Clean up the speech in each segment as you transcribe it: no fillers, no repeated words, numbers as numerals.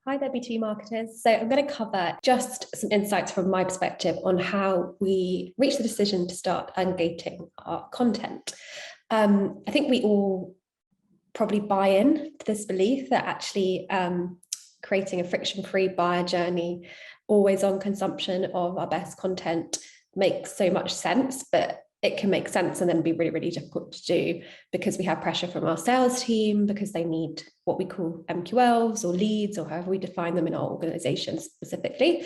Hi there, B2B marketers. So I'm going to cover just some insights from my perspective on how we reached the decision to start ungating our content. I think we all probably buy in to this belief that actually creating a friction-free buyer journey, always on consumption of our best content makes so much sense, but it can make sense and then be really, really difficult to do because we have pressure from our sales team because they need what we call MQLs or leads or however we define them in our organization specifically.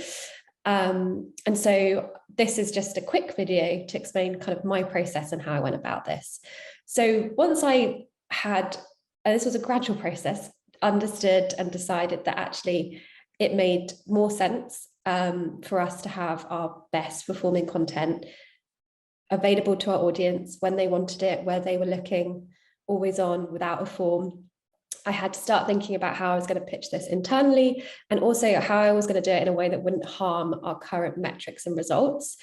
And so this is just a quick video to explain kind of my process and how I went about this. So once I had, this was a gradual process, understood and decided that actually it made more sense for us to have our best performing content available to our audience when they wanted it, where they were looking, always on, without a form. I had to start thinking about how I was going to pitch this internally and also how I was going to do it in a way that wouldn't harm our current metrics and results.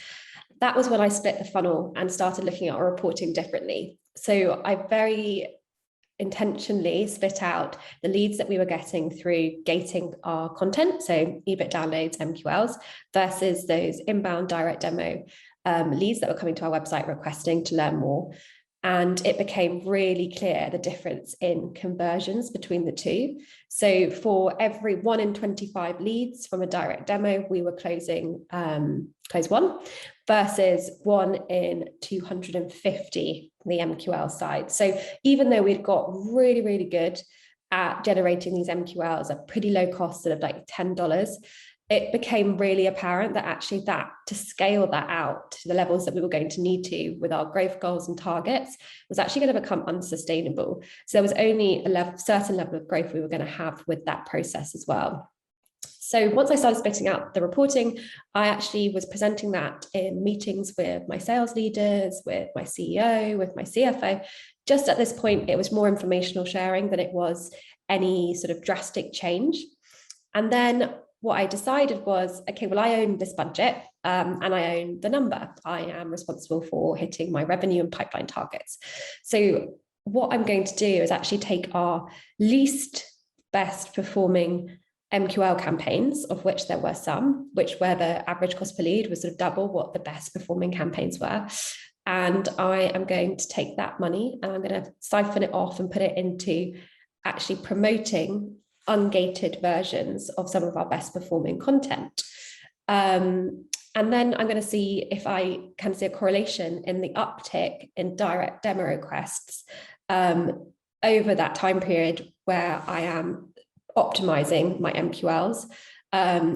That was when I split the funnel and started looking at our reporting differently. So I very intentionally split out the leads that we were getting through gating our content, so ebook downloads, MQLs, versus those inbound direct demo leads that were coming to our website requesting to learn more. And it became really clear the difference in conversions between the two. So for every 1 in 25 leads from a direct demo, we were closing close one, versus 1 in 250 the MQL side. So even though we'd got really, really good at generating these MQLs at pretty low cost of like $10, it became really apparent that actually to scale that out to the levels that we were going to need to with our growth goals and targets was actually going to become unsustainable. So there was only a certain level of growth we were going to have with that process as well. So once I started spitting out the reporting, I actually was presenting that in meetings with my sales leaders, with my CEO, with my CFO. Just at this point, it was more informational sharing than it was any sort of drastic change. And then what I decided was, okay, well, I own this budget and I own the number. I am responsible for hitting my revenue and pipeline targets. So what I'm going to do is actually take our least best performing MQL campaigns, of which there were some, where the average cost per lead was sort of double what the best performing campaigns were. And I am going to take that money and I'm going to siphon it off and put it into actually promoting ungated versions of some of our best performing content. And then I'm going to see if I can see a correlation in the uptick in direct demo requests over that time period where I am optimizing my MQLs,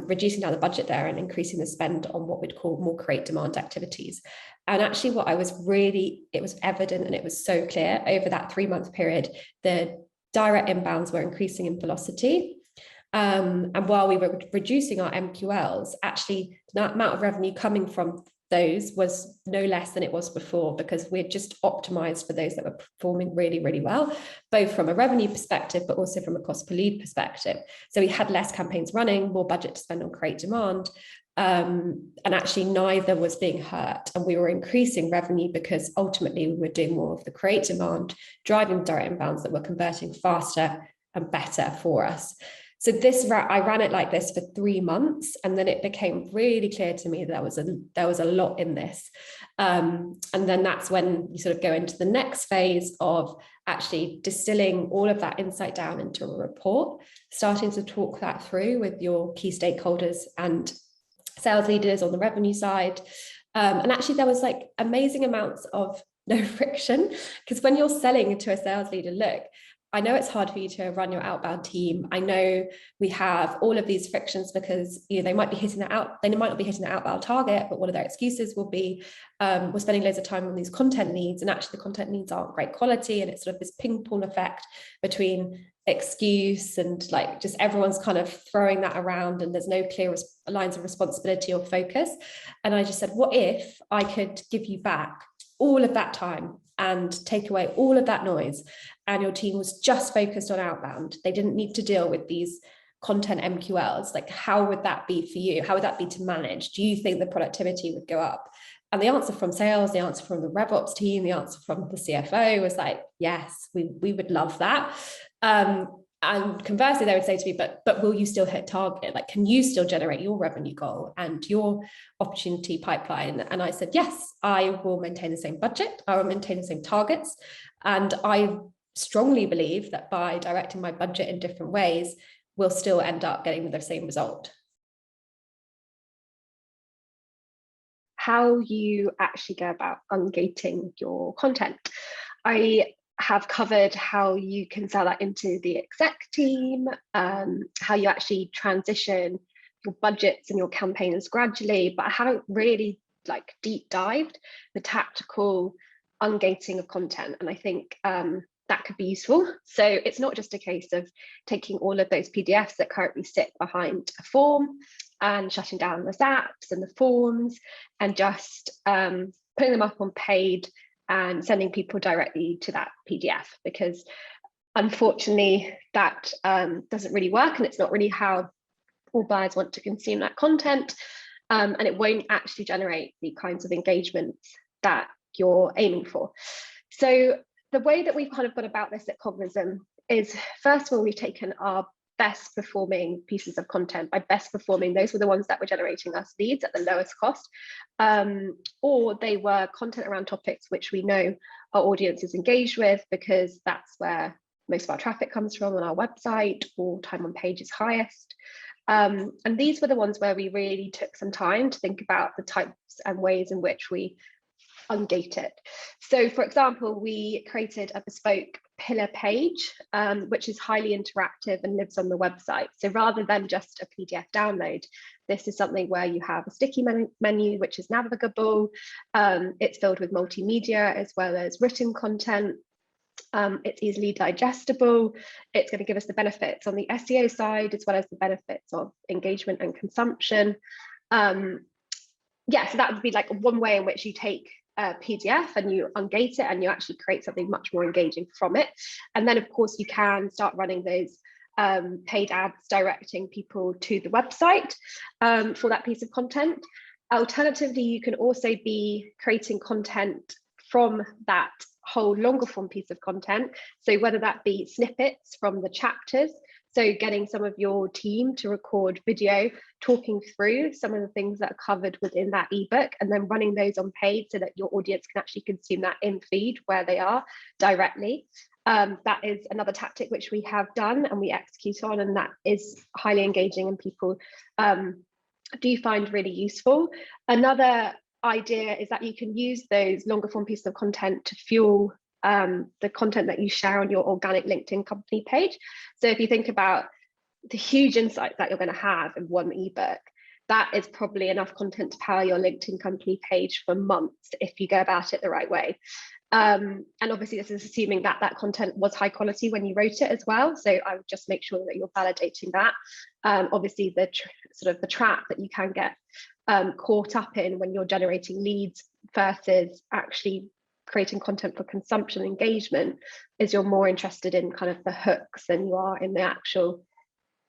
reducing down the budget there and increasing the spend on what we'd call more create demand activities. And actually it was evident and it was so clear over that 3-month period, the direct inbounds were increasing in velocity. And while we were reducing our MQLs, actually the amount of revenue coming from those was no less than it was before, because we'd just optimized for those that were performing really, really well, both from a revenue perspective, but also from a cost per lead perspective. So we had less campaigns running, more budget to spend on create demand. And actually neither was being hurt, and we were increasing revenue because ultimately we were doing more of the create demand, driving direct inbounds that were converting faster and better for us. So I ran it like this for 3 months, and then it became really clear to me that there was a lot in this. And then that's when you sort of go into the next phase of actually distilling all of that insight down into a report, starting to talk that through with your key stakeholders and sales leaders on the revenue side. And actually there was like amazing amounts of no friction, because when you're selling to a sales leader, look, I know it's hard for you to run your outbound team. I know we have all of these frictions because they might be hitting that out, they might not be hitting the outbound target, but one of their excuses will be we're spending loads of time on these content leads, and actually the content leads aren't great quality, and it's sort of this ping pong effect between excuse and like just everyone's kind of throwing that around, and there's no clear lines of responsibility or focus. And I just said, what if I could give you back all of that time and take away all of that noise, and your team was just focused on outbound? They didn't need to deal with these content MQLs. Like, how would that be for you? How would that be to manage? Do you think the productivity would go up? And the answer from sales, the answer from the RevOps team, the answer from the CFO was like, yes, we would love that. And conversely, they would say to me, but will you still hit target? Like, can you still generate your revenue goal and your opportunity pipeline? And I said, yes, I will maintain the same budget. I will maintain the same targets. And I strongly believe that by directing my budget in different ways, we'll still end up getting the same result. How you actually go about ungating your content. I have covered how you can sell that into the exec team, how you actually transition your budgets and your campaigns gradually, but I haven't really like deep dived the tactical ungating of content. And I think that could be useful. So it's not just a case of taking all of those PDFs that currently sit behind a form and shutting down the zaps and the forms and just putting them up on paid and sending people directly to that PDF, because unfortunately that doesn't really work, and it's not really how all buyers want to consume that content, and it won't actually generate the kinds of engagements that you're aiming for. So the way that we've kind of gone about this at Cognism is, first of all, we've taken our best performing pieces of content. By best performing, those were the ones that were generating us leads at the lowest cost, or they were content around topics which we know our audience is engaged with, because that's where most of our traffic comes from on our website, or time on page is highest. And these were the ones where we really took some time to think about the types and ways in which we ungate it. So for example, we created a bespoke pillar page, which is highly interactive and lives on the website. So rather than just a PDF download, this is something where you have a sticky menu, which is navigable. It's filled with multimedia as well as written content. It's easily digestible. It's going to give us the benefits on the SEO side, as well as the benefits of engagement and consumption. Yeah, so that would be like one way in which you take a PDF and you ungate it and you actually create something much more engaging from it. And then of course you can start running those paid ads directing people to the website for that piece of content. Alternatively, you can also be creating content from that whole longer form piece of content. So whether that be snippets from the chapters, so getting some of your team to record video talking through some of the things that are covered within that ebook, and then running those on paid so that your audience can actually consume that in feed where they are directly. That is another tactic which we have done and we execute on, and that is highly engaging and people do find really useful. Another idea is that you can use those longer form pieces of content to fuel the content that you share on your organic LinkedIn company page. So if you think about the huge insights that you're going to have in one ebook, that is probably enough content to power your LinkedIn company page for months if you go about it the right way. And obviously this is assuming that that content was high quality when you wrote it as well. So I would just make sure that you're validating that. Obviously the sort of the trap that you can get caught up in when you're generating leads versus actually creating content for consumption engagement is you're more interested in kind of the hooks than you are in the actual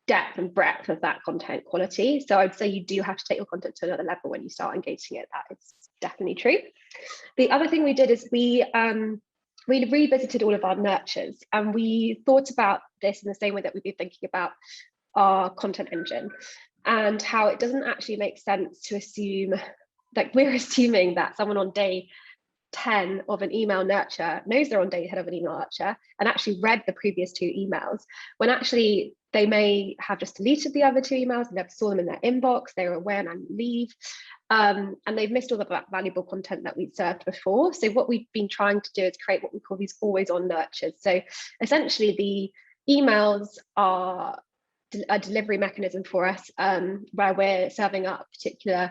depth and breadth of that content quality. So I'd say you do have to take your content to another level when you start engaging it. That is definitely true. The other thing we did is we revisited all of our nurtures, and we thought about this in the same way that we've been thinking about our content engine, and how it doesn't actually make sense to assume, like we're assuming that someone on day 10 of an email nurture knows they're on day 10 of an email nurture and actually read the previous 2 emails, when actually they may have just deleted the other 2 emails and never saw them in their inbox, they were away on leave, and they've missed all the valuable content that we'd served before. So what we've been trying to do is create what we call these always on nurtures. So essentially the emails are a delivery mechanism for us, where we're serving up particularly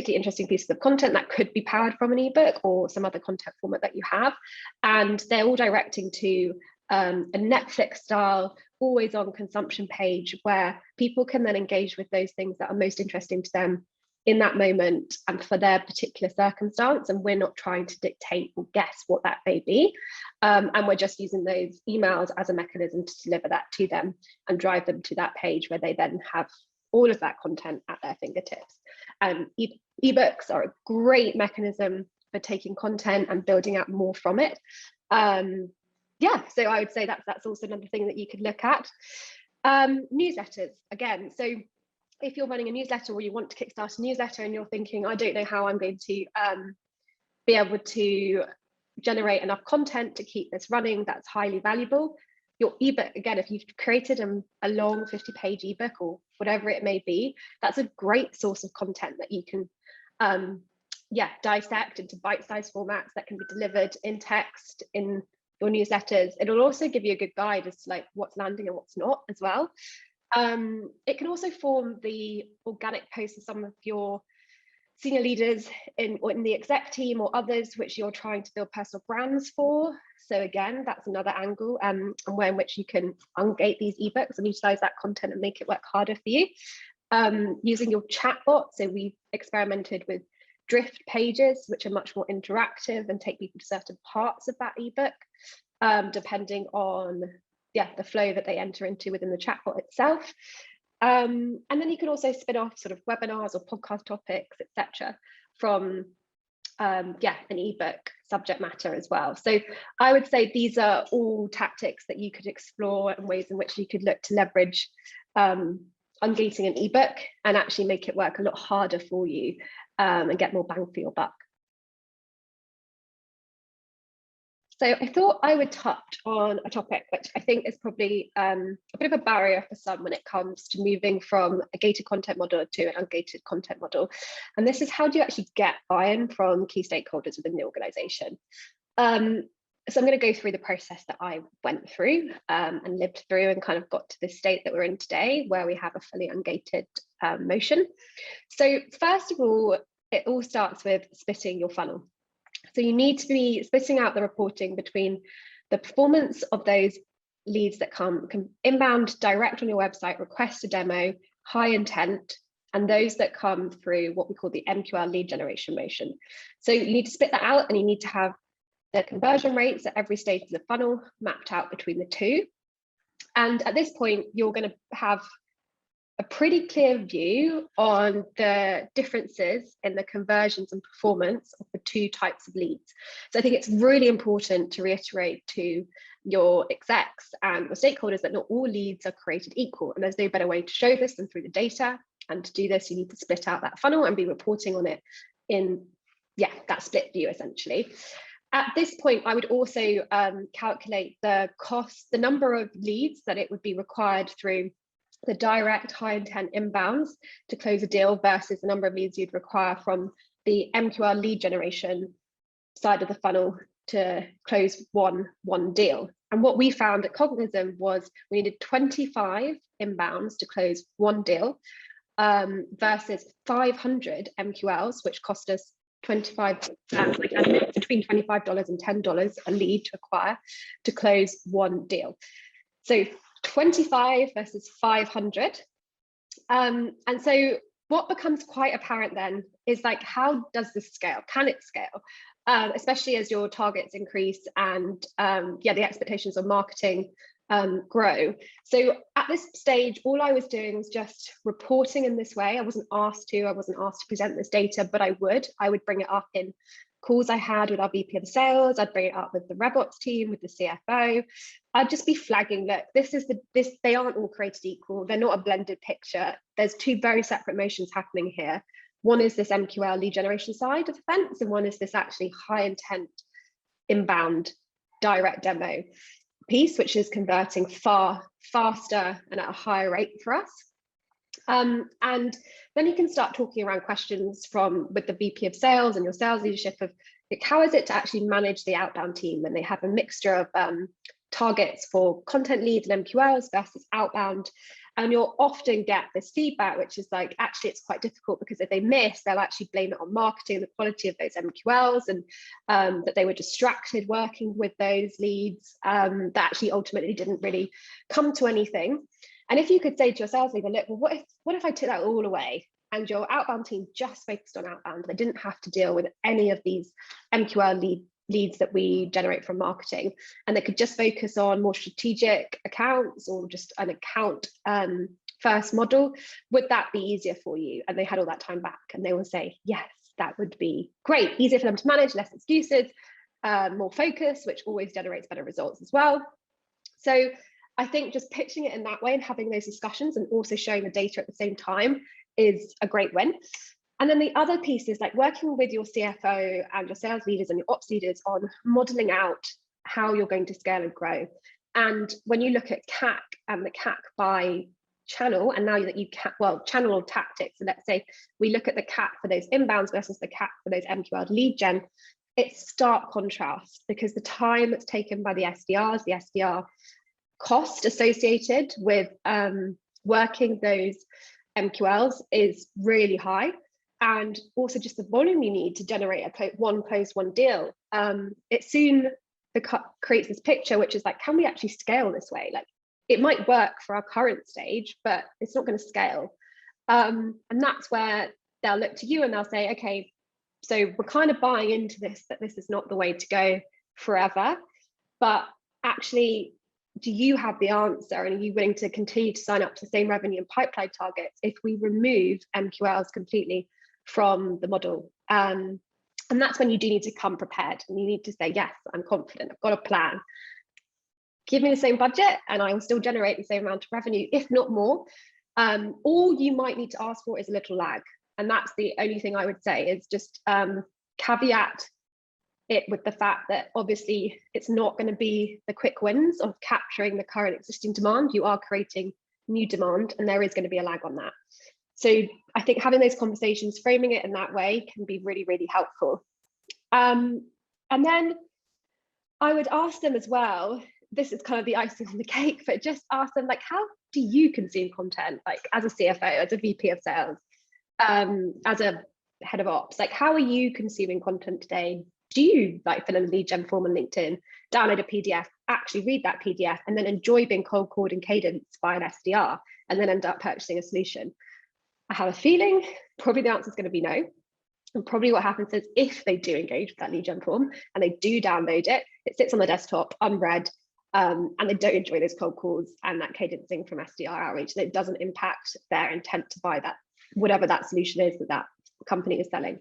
interesting pieces of content that could be powered from an ebook or some other content format that you have, and they're all directing to a Netflix style always on consumption page where people can then engage with those things that are most interesting to them in that moment and for their particular circumstance, and we're not trying to dictate or guess what that may be, and we're just using those emails as a mechanism to deliver that to them and drive them to that page where they then have all of that content at their fingertips. Ebooks are a great mechanism for taking content and building out more from it. yeah, so I would say that's also another thing that you could look at. Newsletters, again. So if you're running a newsletter or you want to kickstart a newsletter and you're thinking, I don't know how I'm going to be able to generate enough content to keep this running, that's highly valuable. Your ebook, again, if you've created a long 50-page ebook or whatever it may be, that's a great source of content that you can dissect into bite-sized formats that can be delivered in text in your newsletters. It'll also give you a good guide as to like what's landing and what's not as well. It can also form the organic posts of some of your senior leaders in the exec team or others which you're trying to build personal brands for. So again, that's another angle and way in which you can ungate these ebooks and utilize that content and make it work harder for you. Using your chatbot. So we've experimented with drift pages, which are much more interactive and take people to certain parts of that ebook, depending on the flow that they enter into within the chatbot itself. And then you can also spin off sort of webinars or podcast topics, etc., from an ebook subject matter as well. So I would say these are all tactics that you could explore and ways in which you could look to leverage ungating an ebook and actually make it work a lot harder for you and get more bang for your buck. So I thought I would touch on a topic which I think is probably a bit of a barrier for some when it comes to moving from a gated content model to an ungated content model. And this is, how do you actually get buy-in from key stakeholders within the organization? So I'm going to go through the process that I went through and lived through and kind of got to the state that we're in today, where we have a fully ungated motion. So first of all, it all starts with splitting your funnel. So you need to be splitting out the reporting between the performance of those leads that come inbound, direct on your website, request a demo, high intent, and those that come through what we call the MQL lead generation motion. So you need to split that out, and you need to have the conversion rates at every stage of the funnel mapped out between the two. And at this point, you're going to have a pretty clear view on the differences in the conversions and performance of the two types of leads. So I think it's really important to reiterate to your execs and your stakeholders that not all leads are created equal, and there's no better way to show this than through the data. And to do this, you need to split out that funnel and be reporting on it in that split view essentially. At this point, I would also calculate the cost, the number of leads that it would be required through the direct high intent inbounds to close a deal versus the number of leads you'd require from the MQL lead generation side of the funnel to close one deal. And what we found at Cognism was we needed 25 inbounds to close one deal versus 500 MQLs, which cost us between $25 and $10 a lead to acquire to close one deal. So 25 versus 500. And so what becomes quite apparent then is like, how does this scale? Can it scale? Especially as your targets increase and the expectations of marketing grow. So at this stage, all I was doing was just reporting in this way. I wasn't asked to present this data, but I would bring it up in calls I had with our VP of sales. I'd bring it up with the RevOps team, with the CFO. I'd just be flagging, look, they aren't all created equal. They're not a blended picture. There's two very separate motions happening here. One is this MQL lead generation side of the fence, and one is this actually high intent inbound direct demo piece, which is converting far faster and at a higher rate for us. And then you can start talking around questions with the VP of sales and your sales leadership of like, how is it to actually manage the outbound team when they have a mixture of targets for content leads and MQLs versus outbound. And you'll often get this feedback, which is like, actually, it's quite difficult because if they miss, they'll actually blame it on marketing, the quality of those MQLs, and that they were distracted working with those leads that actually ultimately didn't really come to anything. And if you could say to your sales leader, look, well, what if I took that all away and your outbound team just focused on outbound? They didn't have to deal with any of these MQL leads that we generate from marketing, and they could just focus on more strategic accounts or just an account first model. Would that be easier for you? And they had all that time back, and they will say, yes, that would be great. Easier for them to manage, less excuses. more focus, which always generates better results as well. So I think just pitching it in that way and having those discussions and also showing the data at the same time is a great win. And then the other piece is like working with your CFO and your sales leaders and your ops leaders on modeling out how you're going to scale and grow. And when you look at CAC and the CAC by channel, and now that you can, well, channel or tactics, so let's say we look at the CAC for those inbounds versus the CAC for those MQL lead gen, it's stark contrast, because the time that's taken by the SDR cost associated with working those MQLs is really high. And also just the volume you need to generate a one close, one deal. It soon creates this picture, which is like, can we actually scale this way? Like, it might work for our current stage, but it's not going to scale. And that's where they'll look to you and they'll say, okay, so we're kind of buying into this, that this is not the way to go forever, but actually, do you have the answer? And are you willing to continue to sign up to the same revenue and pipeline targets if we remove MQLs completely from the model? And that's when you do need to come prepared, and you need to say, yes, I'm confident, I've got a plan. Give me the same budget and I will still generate the same amount of revenue, if not more. All you might need to ask for is a little lag. And that's the only thing I would say, is just caveat it with the fact that obviously it's not going to be the quick wins of capturing the current existing demand. You are creating new demand, and there is going to be a lag on that. So I think having those conversations, framing it in that way, can be really, really helpful. And then I would ask them as well, this is kind of the icing on the cake, but just ask them, like, how do you consume content? Like, as a CFO, as a VP of sales, as a head of ops, like, how are you consuming content today? Do you like fill in a lead gen form on LinkedIn, download a PDF, actually read that PDF, and then enjoy being cold called in cadence by an SDR, and then end up purchasing a solution? I have a feeling probably the answer is going to be no. And probably what happens is, if they do engage with that lead gen form and they do download it, it sits on the desktop unread, and they don't enjoy those cold calls and that cadencing from SDR outreach, and it doesn't impact their intent to buy that, whatever that solution is that company is selling.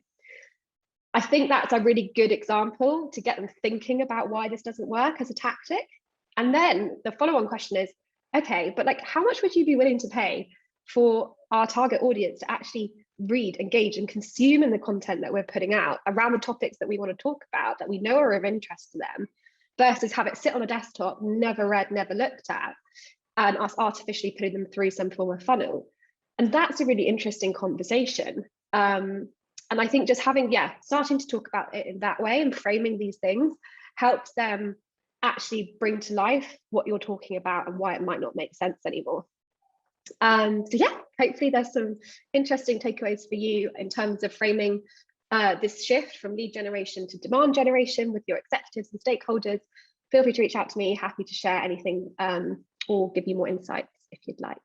I think that's a really good example to get them thinking about why this doesn't work as a tactic. And then the follow-on question is, okay, but like, how much would you be willing to pay for our target audience to actually read, engage, and consume in the content that we're putting out around the topics that we want to talk about, that we know are of interest to them, versus have it sit on a desktop, never read, never looked at, and us artificially putting them through some form of funnel? And that's a really interesting conversation. And I think just having, starting to talk about it in that way and framing these things helps them actually bring to life what you're talking about and why it might not make sense anymore. So hopefully there's some interesting takeaways for you in terms of framing this shift from lead generation to demand generation with your executives and stakeholders. Feel free to reach out to me, happy to share anything or give you more insights if you'd like.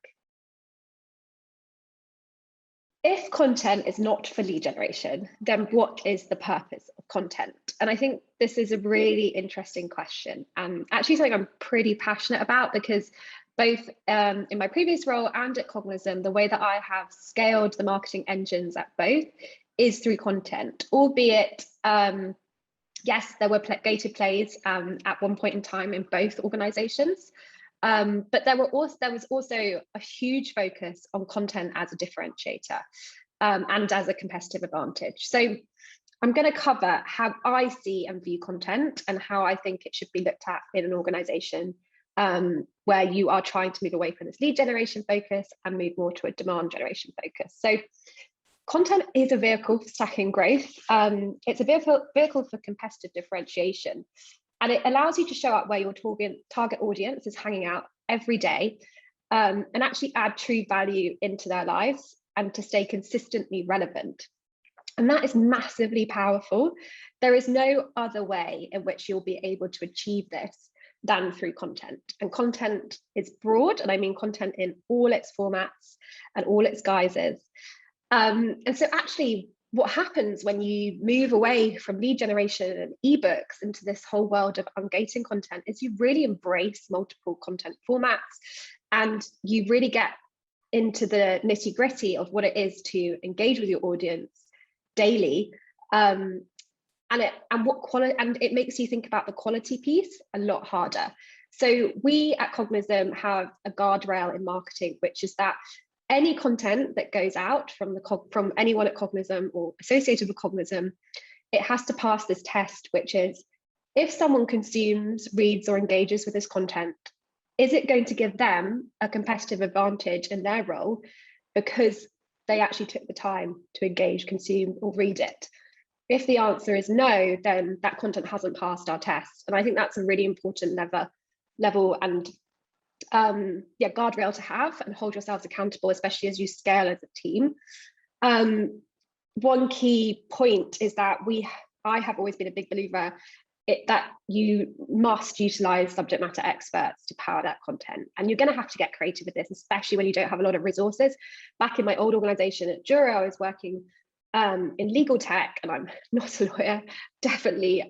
If content is not for lead generation, then what is the purpose of content? And I think this is a really interesting question, and actually something I'm pretty passionate about, because both in my previous role and at Cognism, the way that I have scaled the marketing engines at both is through content, albeit, yes, there were gated plays at one point in time in both organizations. But there was also a huge focus on content as a differentiator and as a competitive advantage. So I'm going to cover how I see and view content and how I think it should be looked at in an organization where you are trying to move away from this lead generation focus and move more to a demand generation focus. So content is a vehicle for stacking growth. It's a vehicle for competitive differentiation. And it allows you to show up where your target audience is hanging out every day and actually add true value into their lives and to stay consistently relevant. And that is massively powerful. There is no other way in which you'll be able to achieve this than through content. And content is broad, and I mean content in all its formats and all its guises. And so actually, what happens when you move away from lead generation and ebooks into this whole world of ungating content is you really embrace multiple content formats, and you really get into the nitty-gritty of what it is to engage with your audience daily, and and it makes you think about the quality piece a lot harder. So we at Cognism have a guardrail in marketing, which is that any content that goes out from anyone at Cognism or associated with Cognism, it has to pass this test, which is, if someone consumes, reads, or engages with this content, is it going to give them a competitive advantage in their role because they actually took the time to engage, consume, or read it? If the answer is no, then that content hasn't passed our test. And I think that's a really important level and guardrail to have and hold yourselves accountable, especially as you scale as a team. One key point is that I have always been a big believer that you must utilize subject matter experts to power that content. And you're going to have to get creative with this, especially when you don't have a lot of resources. Back in my old organization at Jura, I was working in legal tech, and I'm not a lawyer, definitely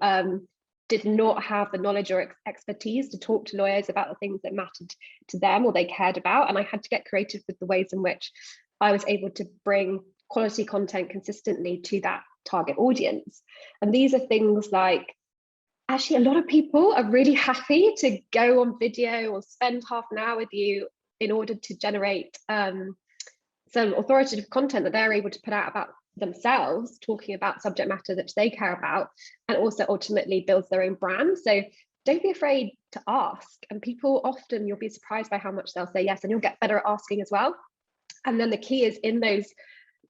did not have the knowledge or expertise to talk to lawyers about the things that mattered to them or they cared about. And I had to get creative with the ways in which I was able to bring quality content consistently to that target audience. And these are things like, actually, a lot of people are really happy to go on video or spend half an hour with you in order to generate some authoritative content that they're able to put out about themselves, talking about subject matter that they care about, and also ultimately builds their own brand. So don't be afraid to ask. And people often, you'll be surprised by how much they'll say yes, and you'll get better at asking as well. And then the key is, in those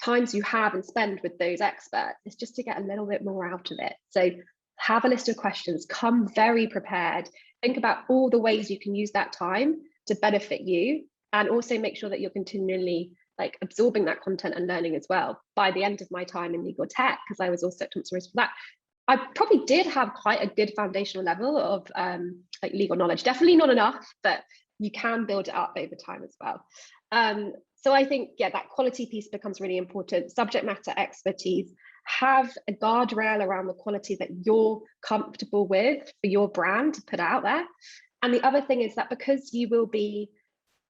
times you have and spend with those experts, is just to get a little bit more out of it. So have a list of questions, come very prepared, think about all the ways you can use that time to benefit you, and also make sure that you're continually absorbing that content and learning as well. By the end of my time in legal tech, because I was also at Thomson Reuters for that, I probably did have quite a good foundational level of legal knowledge. Definitely not enough, but you can build it up over time as well. So I think, that quality piece becomes really important. Subject matter expertise, have a guardrail around the quality that you're comfortable with for your brand to put out there. And the other thing is that because you will be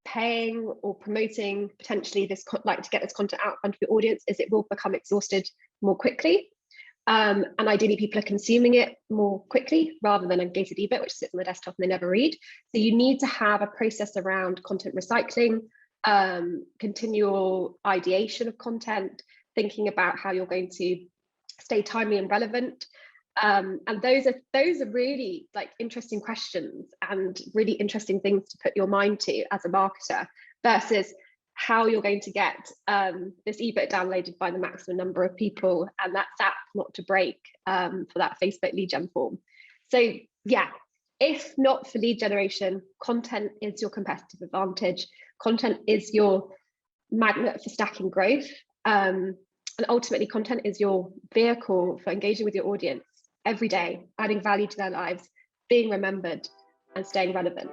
paying or promoting potentially this, to get this content out onto your audience, is it will become exhausted more quickly. And ideally people are consuming it more quickly rather than a gated ebook, which sits on the desktop and they never read. So you need to have a process around content recycling, continual ideation of content, thinking about how you're going to stay timely and relevant. And those are really interesting questions and really interesting things to put your mind to as a marketer, versus how you're going to get this ebook downloaded by the maximum number of people and that app not to break for that Facebook lead gen form. So if not for lead generation, content is your competitive advantage. Content is your magnet for stacking growth. And ultimately, content is your vehicle for engaging with your audience every day, adding value to their lives, being remembered, and staying relevant.